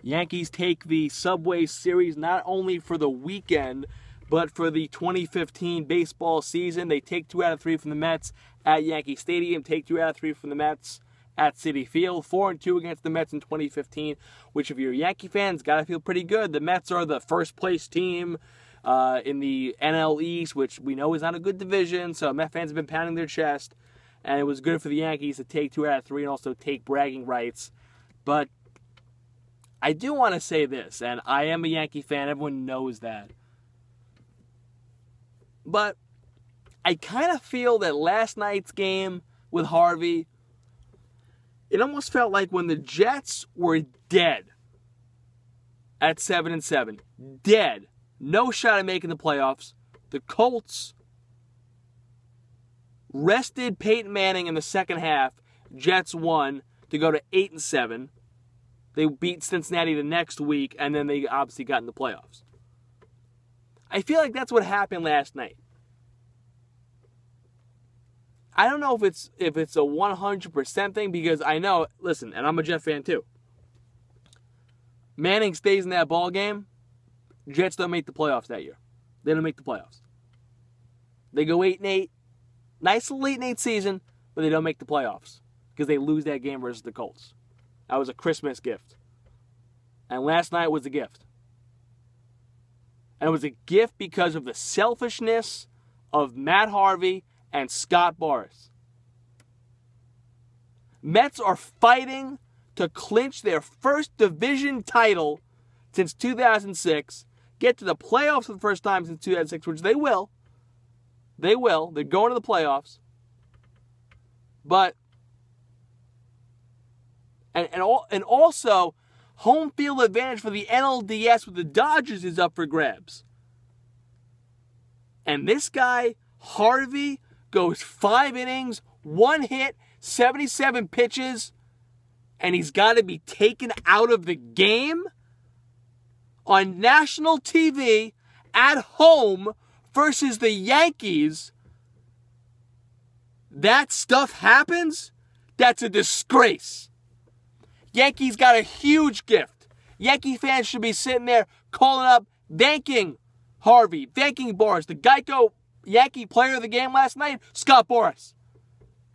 Yankees take the Subway Series not only for the weekend, but for the 2015 baseball season. They take 2 out of 3 from the Mets at Yankee Stadium, take 2 out of 3 from the Mets at Citi Field, 4-2 against the Mets in 2015, which if you're a Yankee fan, it's got to feel pretty good. The Mets are the first place team in the NL East, which we know is not a good division, so Met fans have been pounding their chest, and it was good for the Yankees to take 2 out of 3 and also take bragging rights. But I do want to say this, and I am a Yankee fan, everyone knows that. But I kind of feel that last night's game with Harvey, it almost felt like when the Jets were dead at 7-7, dead, no shot at making the playoffs, the Colts rested Peyton Manning in the second half, Jets won to go to 8-7. They beat Cincinnati the next week, and then they obviously got in the playoffs. I feel like that's what happened last night. I don't know if it's a 100% thing, because I know, listen, and I'm a Jet fan too. Manning stays in that ball game, Jets don't make the playoffs that year. They don't make the playoffs. They go 8-8. Nice little 8-8 season, but they don't make the playoffs because they lose that game versus the Colts. That was a Christmas gift. And last night was a gift. And it was a gift because of the selfishness of Matt Harvey and Scott Boras. Mets are fighting to clinch their first division title since 2006, get to the playoffs for the first time since 2006, which they will. They will. They're going to the playoffs. But And also, home field advantage for the NLDS with the Dodgers is up for grabs. And this guy, Harvey, goes 5 innings, 1 hit, 77 pitches, and he's got to be taken out of the game on national TV at home versus the Yankees. That stuff happens? That's a disgrace. Yankees got a huge gift. Yankee fans should be sitting there calling up, thanking Harvey, thanking Boras. The Geico Yankee player of the game last night, Scott Boras.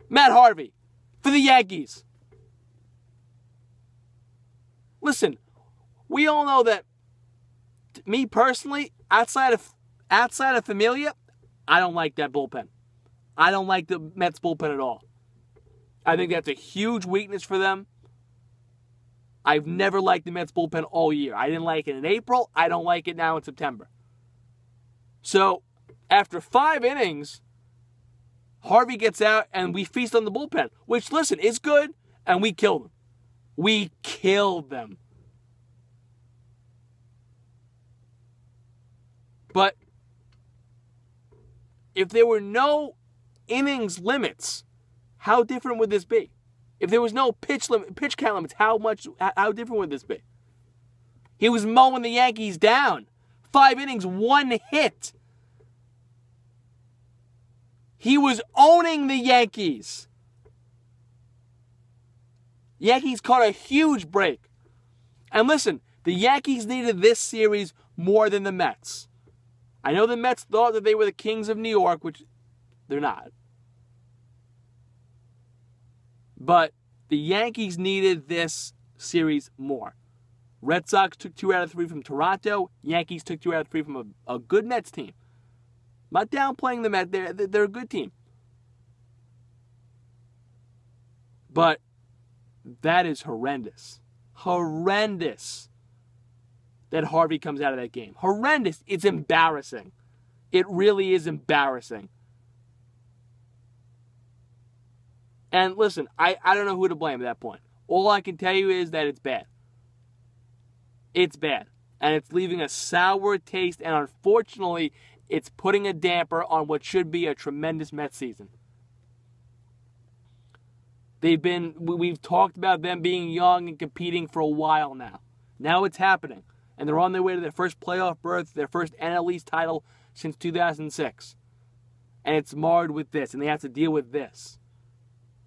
Matt Harvey for the Yankees. Listen, we all know that, me personally, outside of Familia, I don't like that bullpen. I don't like the Mets bullpen at all. I think that's a huge weakness for them. I've never liked the Mets bullpen all year. I didn't like it in April. I don't like it now in September. So, after 5 innings, Harvey gets out and we feast on the bullpen, which, listen, is good, and we killed them. We killed them. But if there were no innings limits, how different would this be? If there was no pitch count limits, how different would this be? He was mowing the Yankees down. 5 innings, 1 hit. He was owning the Yankees. Yankees caught a huge break. And listen, the Yankees needed this series more than the Mets. I know the Mets thought that they were the kings of New York, which they're not. But the Yankees needed this series more. Red Sox took 2 out of 3 from Toronto. Yankees took 2 out of 3 from a good Mets team. I'm not downplaying the Mets. They're a good team. But that is horrendous. Horrendous that Harvey comes out of that game. Horrendous. It's embarrassing. It really is embarrassing. And listen, I don't know who to blame at that point. All I can tell you is that it's bad. It's bad. And it's leaving a sour taste, and unfortunately, it's putting a damper on what should be a tremendous Mets season. We've talked about them being young and competing for a while now. Now it's happening. And they're on their way to their first playoff berth, their first NL East title since 2006. And it's marred with this, and they have to deal with this.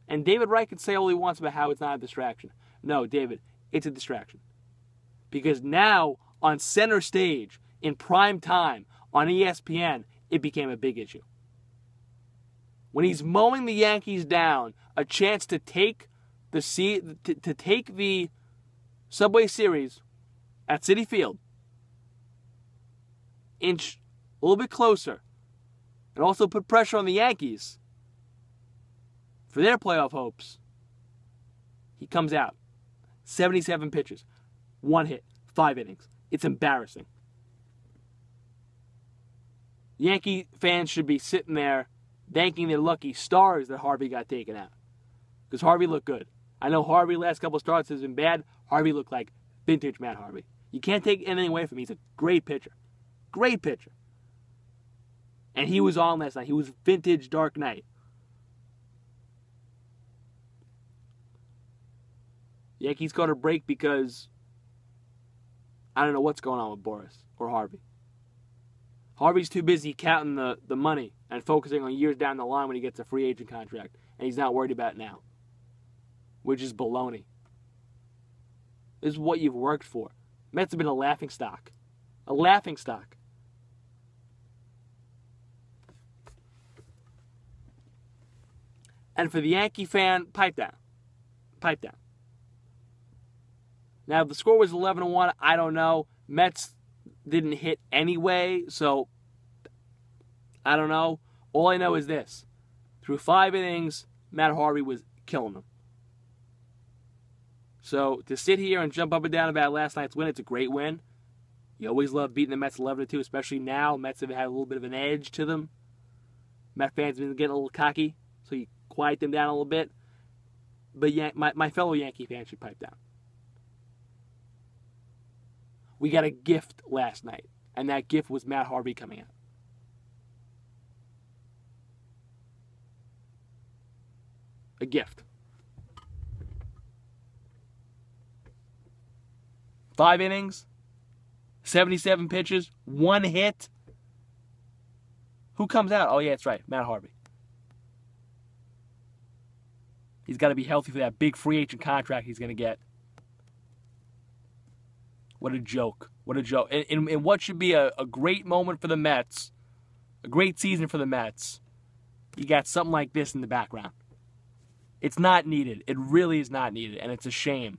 And David Wright can say all he wants about how it's not a distraction. No, David, it's a distraction. Because now, on center stage, in prime time, on ESPN, it became a big issue. When he's mowing the Yankees down, a chance to take the Subway Series at Citi Field, inch a little bit closer, and also put pressure on the Yankees for their playoff hopes, he comes out. 77 pitches, 1 hit, 5 innings. It's embarrassing. Yankee fans should be sitting there thanking their lucky stars that Harvey got taken out. Because Harvey looked good. I know Harvey last couple of starts has been bad. Harvey looked like vintage Matt Harvey. You can't take anything away from him. He's a great pitcher. Great pitcher. And he was on last night. He was vintage Dark Knight. Yankees got a break because I don't know what's going on with Boris or Harvey. Harvey's too busy counting the money and focusing on years down the line when he gets a free agent contract. And he's not worried about it now. Which is baloney. This is what you've worked for. Mets have been a laughingstock. A laughingstock. And for the Yankee fan, pipe down. Pipe down. Now, if the score was 11-1, I don't know. Mets didn't hit anyway, so I don't know. All I know is this. Through 5 innings, Matt Harvey was killing them. So to sit here and jump up and down about last night's win, it's a great win. You always love beating the Mets 11-2, especially now. Mets have had a little bit of an edge to them. Met fans have been getting a little cocky, so you quiet them down a little bit. But my fellow Yankee fans should pipe down. We got a gift last night, and that gift was Matt Harvey coming out. A gift. 5 innings, 77 pitches, 1 hit. Who comes out? Oh, yeah, that's right, Matt Harvey. He's got to be healthy for that big free agent contract he's going to get. What a joke. What a joke. And what should be a great moment for the Mets, a great season for the Mets, you got something like this in the background. It's not needed. It really is not needed, and it's a shame.